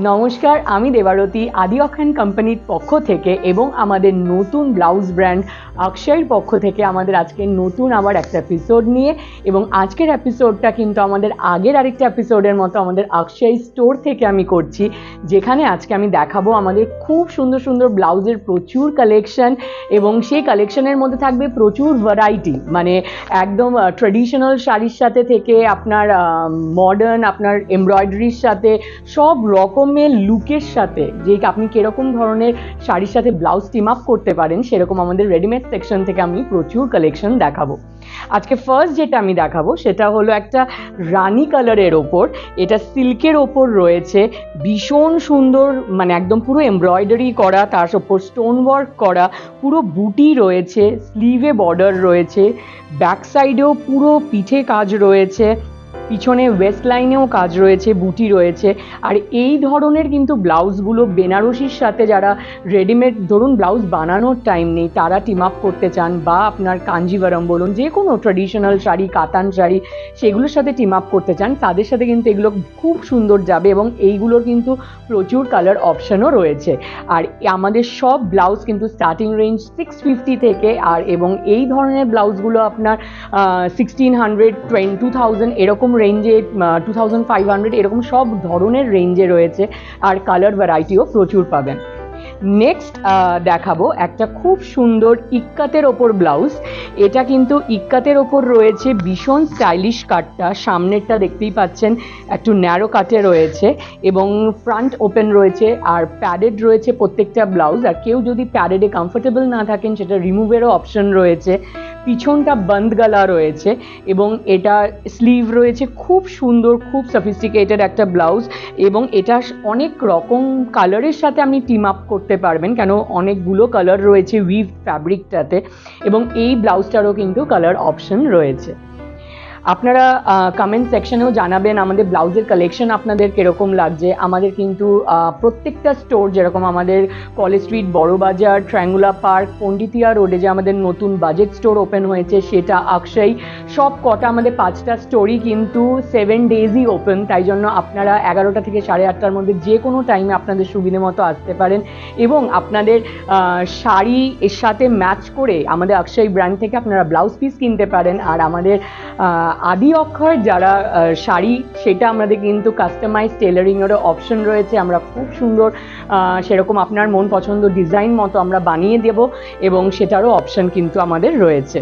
নমস্কার, আমি দেবারতী আদি অক্ষায়ন কোম্পানির পক্ষ থেকে এবং আমাদের নতুন ব্লাউজ ব্র্যান্ড অক্ষয়ের পক্ষ থেকে আমাদের আজকে নতুন আবার একটা এপিসোড নিয়ে, এবং আজকের এপিসোডটা কিন্তু আমাদের আগের আরেকটা এপিসোডের মতো আমাদের অক্ষয় স্টোর থেকে আমি করছি, যেখানে আজকে আমি দেখাবো আমাদের খুব সুন্দর সুন্দর ব্লাউজের প্রচুর কালেকশন, এবং সেই কালেকশনের মধ্যে থাকবে প্রচুর ভ্যারাইটি, মানে একদম ট্রেডিশনাল শাড়ির সাথে থেকে আপনার মডার্ন, আপনার এমব্রয়ডারির সাথে, সব রকমের লুকের সাথে, যে আপনি কিরকম ধরনের শাড়ির সাথে ব্লাউজ টিম আপ করতে পারেন সেরকম আমাদের রেডিমেড সেকশন থেকে আমি প্রচুর কালেকশন দেখাবো। আজকে ফার্স্ট যেটা আমি দেখাবো সেটা হলো একটা রানী কালারের ওপর, এটা সিল্কের ওপর রয়েছে, ভীষণ সুন্দর, মানে একদম পুরো এমব্রয়ডারি করা, তার ওপর স্টোন ওয়ার্ক করা, পুরো বুটি রয়েছে, স্লিভে বর্ডার রয়েছে, ব্যাক সাইডেও পুরো পিঠে কাজ রয়েছে, পিছনে ওয়েস্ট লাইনেও কাজ রয়েছে, বুটি রয়েছে। আর এই ধরনের কিন্তু ব্লাউজগুলো বেনারসির সাথে যারা রেডিমেড ধরুন ব্লাউজ বানানোর টাইম নেই, তারা টিম আপ করতে চান, বা আপনার কাঞ্জিভারম বলুন, যে কোনো ট্র্যাডিশনাল শাড়ি, কাতান শাড়ি, সেগুলোর সাথে টিম আপ করতে চান, তাদের সাথে কিন্তু এগুলো খুব সুন্দর যাবে, এবং এইগুলোর কিন্তু প্রচুর কালার অপশানও রয়েছে। আর আমাদের সব ব্লাউজ কিন্তু স্টার্টিং রেঞ্জ 650 থেকে, আর এবং এই ধরনের ব্লাউজগুলো আপনার 1600, 2000 এরকম রেঞ্জে, 2500 এরকম সব ধরনের রেঞ্জে রয়েছে, আর কালার ভ্যারাইটিও প্রচুর পাবেন। নেক্সট দেখাবো একটা খুব সুন্দর ইক্কাতের ওপর ব্লাউজ। এটা কিন্তু ইক্কাতের ওপর রয়েছে, ভীষণ স্টাইলিশ কাটটা, সামনেরটা দেখতেই পাচ্ছেন একটু ন্যারো কাটে রয়েছে, এবং ফ্রন্ট ওপেন রয়েছে, আর প্যাডেড রয়েছে প্রত্যেকটা ব্লাউজ। আর কেউ যদি প্যাডেডে কমফোর্টেবল না থাকেন, সেটা রিমুভেরও অপশন রয়েছে। পিছনটা বন্ধ গলা রয়েছে, এবং এটা স্লিভ রয়েছে, খুব সুন্দর, খুব সফিস্টিকেটেড একটা ব্লাউজ, এবং এটা অনেক রকম কালারের সাথে আপনি টিম আপ করতে পারবেন, কেন অনেকগুলো কালার রয়েছে উইভ ফ্যাব্রিকটাতে, এবং এই ব্লাউজটারও কিন্তু কালার অপশন রয়েছে। আপনারা কমেন্ট সেকশনেও জানাবেন আমাদের ব্লাউজের কালেকশন আপনাদের কীরকম লাগছে। আমাদের কিন্তু প্রত্যেকটা স্টোর, যেরকম আমাদের college street, Burrabazar, triangular park, Panditya রোডে যে আমাদের নতুন বাজেট স্টোর ওপেন হয়েছে, সেটা অক্ষয়, সব কটা আমাদের 5টা স্টোরই কিন্তু 7 ডেজই ওপেন, তাই জন্য আপনারা 11টা থেকে 8:30টার মধ্যে যে কোনো টাইমে আপনাদের সুবিধে মতো আসতে পারেন, এবং আপনাদের শাড়ি এর সাথে ম্যাচ করে আমাদের অক্ষয় ব্র্যান্ড থেকে আপনারা ব্লাউজ পিস কিনতে পারেন। আর আমাদের আদি অক্ষয় যারা শাড়ি, সেটা আমাদের কিন্তু কাস্টমাইজ টেলারিংয়েরও অপশন রয়েছে, আমরা খুব সুন্দর সেরকম আপনার মন পছন্দ ডিজাইন মতো আমরা বানিয়ে দেব, এবং সেটারও অপশন কিন্তু আমাদের রয়েছে।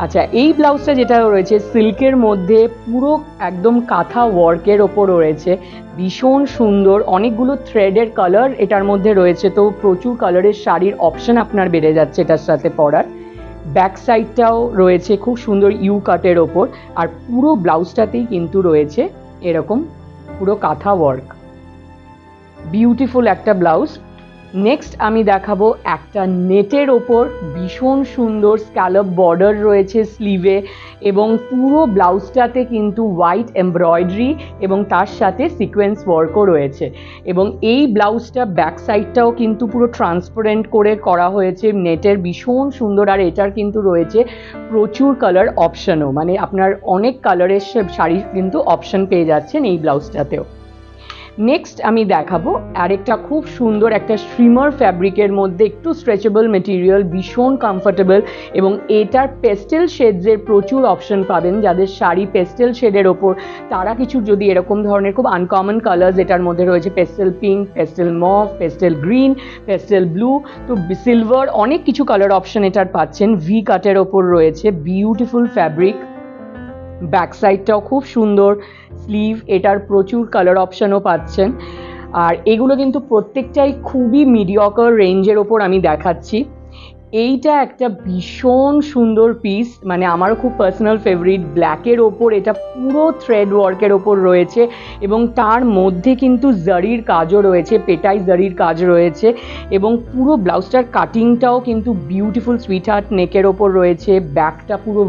আচ্ছা, এই ব্লাউজটা যেটা রয়েছে সিল্কের মধ্যে, পুরো একদম কাঁথা ওয়ার্কের ওপর রয়েছে, ভীষণ সুন্দর, অনেকগুলো থ্রেডের কালার এটার মধ্যে রয়েছে, তো প্রচুর কালারের শাড়ির অপশন আপনার বেড়ে যাচ্ছে এটার সাথে পরার। ব্যাক সাইডটাও রয়েছে খুব সুন্দর ইউ কাটের ওপর, আর পুরো ব্লাউজটাতেই কিন্তু রয়েছে এরকম পুরো কাঁথা ওয়ার্ক, বিউটিফুল একটা ব্লাউজ। নেক্সট আমি দেখাবো একটা নেটের ওপর, ভীষণ সুন্দর স্ক্যালপ বর্ডার রয়েছে স্লিভে, এবং পুরো ব্লাউজটাতে কিন্তু হোয়াইট এমব্রয়ডারি এবং তার সাথে সিকোয়েন্স ওয়ার্কও রয়েছে, এবং এই ব্লাউজটা ব্যাক সাইডটাও কিন্তু পুরো ট্রান্সপারেন্ট করে করা হয়েছে নেটের, ভীষণ সুন্দর। আর এটার কিন্তু রয়েছে প্রচুর কালার অপশানও, মানে আপনার অনেক কালারের শাড়ির কিন্তু অপশান পেয়ে যাচ্ছেন এই ব্লাউজটাতেও। নেক্সট আমি দেখাবো আরেকটা খুব সুন্দর একটা স্ট্রিমার ফ্যাব্রিকের মধ্যে, একটু স্ট্রেচেবল মেটেরিয়াল, ভীষণ কমফোর্টেবল, এবং এটার পেস্টেল শেডসের প্রচুর অপশন পাবেন। যাদের শাড়ি পেস্টেল শেডের ওপর, তারা কিছু যদি এরকম ধরনের খুব আনকমন কালার্স এটার মধ্যে রয়েছে, pastel pink, pastel mauve, pastel green, pastel blue, তো সিলভার, অনেক কিছু কালার অপশন এটার পাচ্ছেন। ভি কাটের ওপর রয়েছে, বিউটিফুল ফ্যাব্রিক, ব্যাক সাইডটাও খুব সুন্দর, স্লিভ, এটার প্রচুর কালার অপশানও পাচ্ছেন। আর এগুলো কিন্তু প্রত্যেকটাই খুবই মিডিয়কার রেঞ্জের ওপর আমি দেখাচ্ছি। এইটা একটা ভীষণ সুন্দর পিস, মানে আমারও খুব পার্সোনাল ফেভারিট, ব্ল্যাকের ওপর এটা পুরো থ্রেড ওয়ার্কের ওপর রয়েছে, এবং তার মধ্যে কিন্তু জারির কাজও রয়েছে, পেটাই জারির কাজ রয়েছে, এবং পুরো ব্লাউজটার কাটিংটাও কিন্তু বিউটিফুল সুইট হার্ট নেকের ওপর রয়েছে, ব্যাকটা পুরো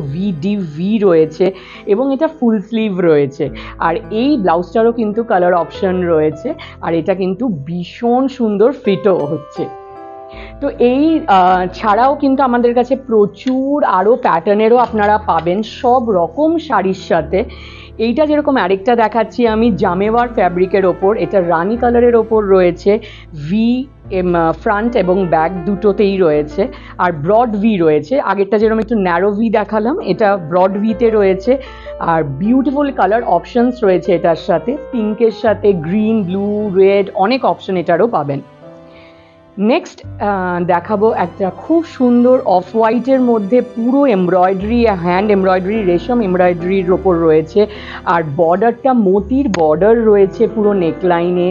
ভি রয়েছে, এবং এটা ফুল স্লিভ রয়েছে। আর এই ব্লাউজটারও কিন্তু কালার অপশন রয়েছে, আর এটা কিন্তু ভীষণ সুন্দর ফিটও হচ্ছে। তো এই ছাড়াও কিন্তু আমাদের কাছে প্রচুর আরও প্যাটার্নেরও আপনারা পাবেন সব রকম শাড়ির সাথে। এইটা যেরকম আরেকটা দেখাচ্ছি আমি জামেওয়ার ফ্যাব্রিকের ওপর, এটা রানি কালারের ওপর রয়েছে, ভি ফ্রন্ট এবং ব্যাক দুটোতেই রয়েছে, আর ব্রড ভি রয়েছে। আগেরটা যেরকম একটু ন্যারো ভি দেখালাম, এটা ব্রড ভিতে রয়েছে। আর বিউটিফুল কালার অপশনস রয়েছে এটার সাথে, পিঙ্কের সাথে গ্রিন, ব্লু, রেড, অনেক অপশন এটারও পাবেন। নেক্সট দেখাবো একটা খুব সুন্দর অফ হোয়াইটের মধ্যে পুরো এমব্রয়ডারি, হ্যান্ড এমব্রয়ডারি, রেশম এমব্রয়ডারির ওপর রয়েছে, আর বর্ডারটা মতির বর্ডার রয়েছে পুরো নেকলাইনে,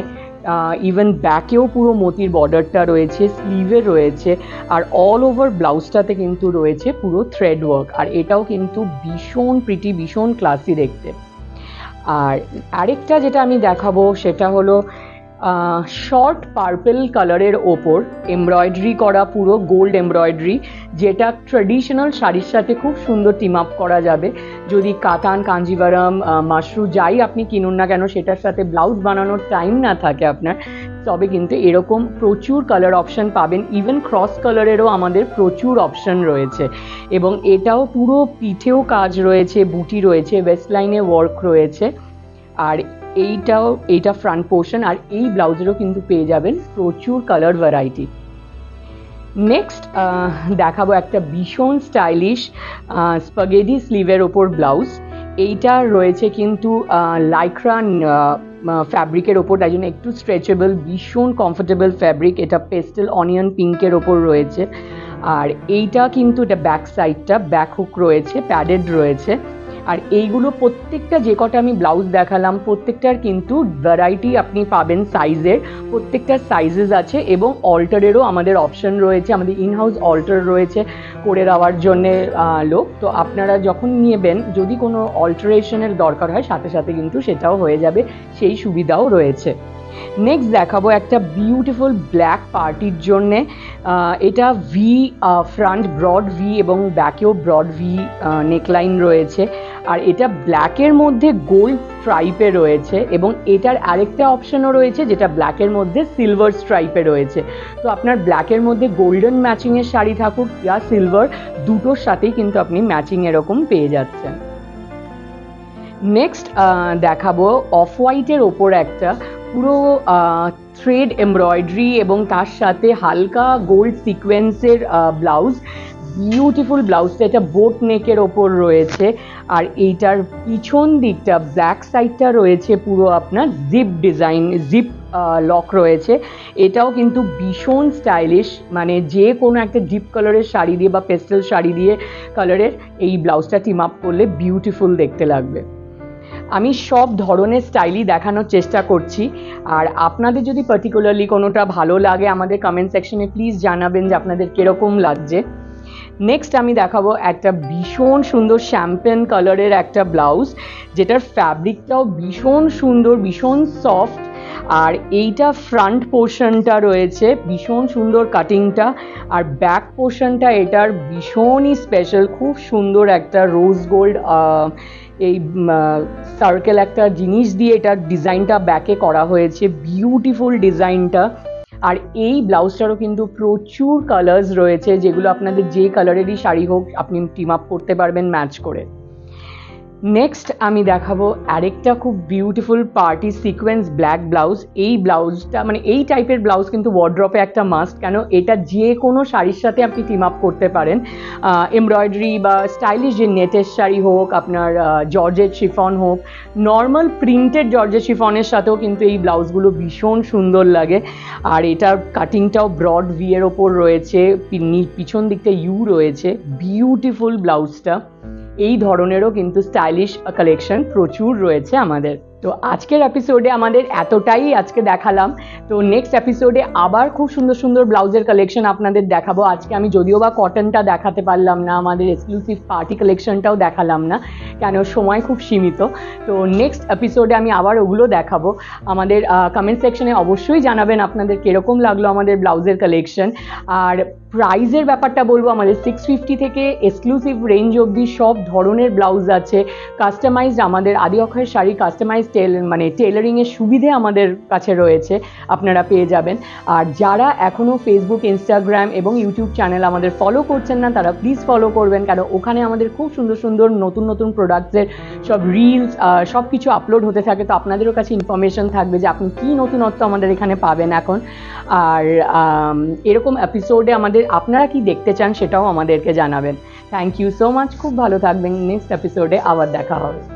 ইভেন ব্যাকেও পুরো মতির বর্ডারটা রয়েছে, স্লিভে রয়েছে, আর অল ওভার ব্লাউজটাতে কিন্তু রয়েছে পুরো থ্রেড ওয়ার্ক। আর এটাও কিন্তু ভীষণ প্রিটি, ভীষণ ক্লাসি দেখতে। আর আরেকটা যেটা আমি দেখাবো সেটা হলো শর্ট পার্পল কালারের ওপর এমব্রয়ডারি করা, পুরো গোল্ড এমব্রয়ডারি, যেটা ট্র্যাডিশনাল শাড়ির সাথে খুব সুন্দর টিম আপ করা যাবে। যদি কাতান, কাঞ্জিভারাম, মাশরু যাই আপনি কিনুন না কেন, সেটার সাথে ব্লাউজ বানানোর টাইম না থাকে আপনার, তবে কিন্তু এরকম প্রচুর কালার অপশন পাবেন। ইভেন ক্রস কালারেরও আমাদের প্রচুর অপশন রয়েছে, এবং এটাও পুরো পিঠেও কাজ রয়েছে, বুটি রয়েছে, ওয়েস্ট লাইনে ওয়ার্ক রয়েছে। আর এইটা ফ্রন্ট পোর্শন, আর এই ব্লাউজেরও কিন্তু পেয়ে যাবেন প্রচুর কালার ভ্যারাইটি। নেক্সট দেখাবো একটা ভীষণ স্টাইলিশ স্পাগেটি স্লিভের ওপর ব্লাউজ। এইটা রয়েছে কিন্তু লাইক্রা ফ্যাব্রিকের ওপর, তাই জন্য একটু স্ট্রেচেবল, ভীষণ কমফোর্টেবল ফ্যাব্রিক। এটা পেস্টেল অনিয়ন পিঙ্কের ওপর রয়েছে। আর এইটা কিন্তু এটা ব্যাক সাইডটা ব্যাক হুক রয়েছে, প্যাডেড রয়েছে। আর এইগুলো প্রত্যেকটা যে কটা আমি ব্লাউজ দেখালাম প্রত্যেকটার কিন্তু ভ্যারাইটি আপনি পাবেন সাইজের, প্রত্যেকটার সাইজেস আছে, এবং অল্টারেরও আমাদের অপশন রয়েছে, আমাদের ইনহাউস অল্টার রয়েছে করে দেওয়ার জন্যে লোক। তো আপনারা যখন নেবেন, যদি কোনো অল্টারেশনের দরকার হয় সাথে সাথে কিন্তু সেটাও হয়ে যাবে, সেই সুবিধাও রয়েছে। নেক্সট দেখাবো একটা বিউটিফুল ব্ল্যাক পার্টির জন্যে। এটা ভি ফ্রন্ট ব্রড ভি এবং ব্যাকেও ব্রড ভি নেকলাইন রয়েছে, আর এটা ব্ল্যাকের মধ্যে গোল্ড স্ট্রাইপে রয়েছে, এবং এটার আরেকটা অপশনও রয়েছে যেটা ব্ল্যাকের মধ্যে সিলভার স্ট্রাইপে রয়েছে। তো আপনার ব্ল্যাকের মধ্যে গোল্ডেন ম্যাচিংয়ের শাড়ি থাকুক ইয়া সিলভার, দুটোর সাথেই কিন্তু আপনি ম্যাচিং এরকম পেয়ে যাচ্ছেন। নেক্সট দেখাবো অফ হোয়াইটের ওপর একটা পুরো থ্রেড এমব্রয়ডারি এবং তার সাথে হালকা গোল্ড সিকোয়েন্সের ব্লাউজ। বিউটিফুল ব্লাউজটা, এটা বোট নেকের ওপর রয়েছে, আর এইটার পিছন দিকটা ব্ল্যাক সাইডটা রয়েছে পুরো আপনার জিপ ডিজাইন, জিপ লক রয়েছে। এটাও কিন্তু ভীষণ স্টাইলিশ, মানে যে কোনো একটা ডিপ কালারের শাড়ি দিয়ে বা পেস্টেল শাড়ি দিয়ে কালারের এই ব্লাউজটা টিম আপ করলে বিউটিফুল দেখতে লাগবে। আমি সব ধরনের স্টাইলই দেখানোর চেষ্টা করছি, আর আপনাদের যদি পার্টিকুলারলি কোনোটা ভালো লাগে আমাদের কমেন্ট সেকশনে প্লিজ জানাবেন যে আপনাদের কীরকম লাগছে। নেক্সট আমি দেখাবো একটা ভীষণ সুন্দর শ্যাম্পেন কালারের একটা ব্লাউজ, যেটার ফ্যাব্রিকটাও ভীষণ সুন্দর, ভীষণ সফট। আর এইটা ফ্রন্ট পোর্শনটা রয়েছে ভীষণ সুন্দর কাটিংটা, আর ব্যাক পোর্শনটা এটার ভীষণই স্পেশাল, খুব সুন্দর একটা রোজ গোল্ড এই সার্কেল একটা জিনিস দিয়ে এটার ডিজাইনটা ব্যাকে করা হয়েছে, বিউটিফুল ডিজাইনটা। আর এই ব্লাউজটারও কিন্তু প্রচুর কালার্স রয়েছে, যেগুলো আপনাদের যে কালারেরই শাড়ি হোক আপনি টিম আপ করতে পারবেন ম্যাচ করে। নেক্সট আমি দেখাবো আরেকটা খুব beautiful party sequence black blouse. এই ব্লাউজটা মানে এই টাইপের ব্লাউজ কিন্তু ওয়ার্ড্রপে একটা মাস্ট, কেন এটা যে কোনো শাড়ির সাথে আপনি টিম আপ করতে পারেন। এমব্রয়ডারি বা স্টাইলিশ যে নেটের শাড়ি হোক, আপনার জর্জেট শিফন হোক, নর্মাল প্রিন্টেড জর্জেট শিফনের সাথেও কিন্তু এই ব্লাউজগুলো ভীষণ সুন্দর লাগে। আর এটার কাটিংটাও ব্রড ভি এর ওপর রয়েছে, পিছন দিকটা ইউ রয়েছে, বিউটিফুল ব্লাউজটা। এই ধরনেরও কিন্তু স্টাইলিশ কালেকশন প্রচুর রয়েছে আমাদের। তো আজকের এপিসোডে আমাদের এতটাই আজকে দেখালাম। তো নেক্সট এপিসোডে আবার খুব সুন্দর সুন্দর ব্লাউজের কালেকশন আপনাদের দেখাবো। আজকে আমি যদিও বা কটনটা দেখাতে পারলাম না, আমাদের এক্সক্লুসিভ পার্টি কালেকশনটাও দেখালাম না, কেন সময় খুব সীমিত। তো নেক্সট এপিসোডে আমি আবার ওগুলো দেখাবো। আমাদের কমেন্ট সেকশনে অবশ্যই জানাবেন আপনাদের কীরকম লাগলো আমাদের ব্লাউজের কালেকশন। আর প্রাইজের ব্যাপারটা বলবো, আমাদের 650 থেকে এক্সক্লুসিভ রেঞ্জ অবধি সব ধরনের ব্লাউজ আছে। কাস্টমাইজড আমাদের আদি অক্ষয়ের শাড়ি কাস্টমাইজ টেলারিংয়ের সুবিধে আমাদের কাছে রয়েছে, আপনারা পেয়ে যাবেন। আর যারা এখনও ফেসবুক, ইনস্টাগ্রাম এবং ইউটিউব চ্যানেল আমাদের ফলো করছেন না, তারা প্লিজ ফলো করবেন, কারণ ওখানে আমাদের খুব সুন্দর সুন্দর নতুন নতুন প্রোডাক্টসের সব রিলস সব কিছু আপলোড হতে থাকে, তো আপনাদেরও কাছে ইনফরমেশন থাকবে যে আপনি কী নতুনত্ব আমাদের এখানে পাবেন এখন। আর এরকম এপিসোডে আপনারা কি দেখতে চান সেটাও আমাদেরকে জানাবেন। থ্যাংক ইউ সো মাচ, খুব ভালো থাকবেন, নেক্সট এপিসোডে আবার দেখা হবে।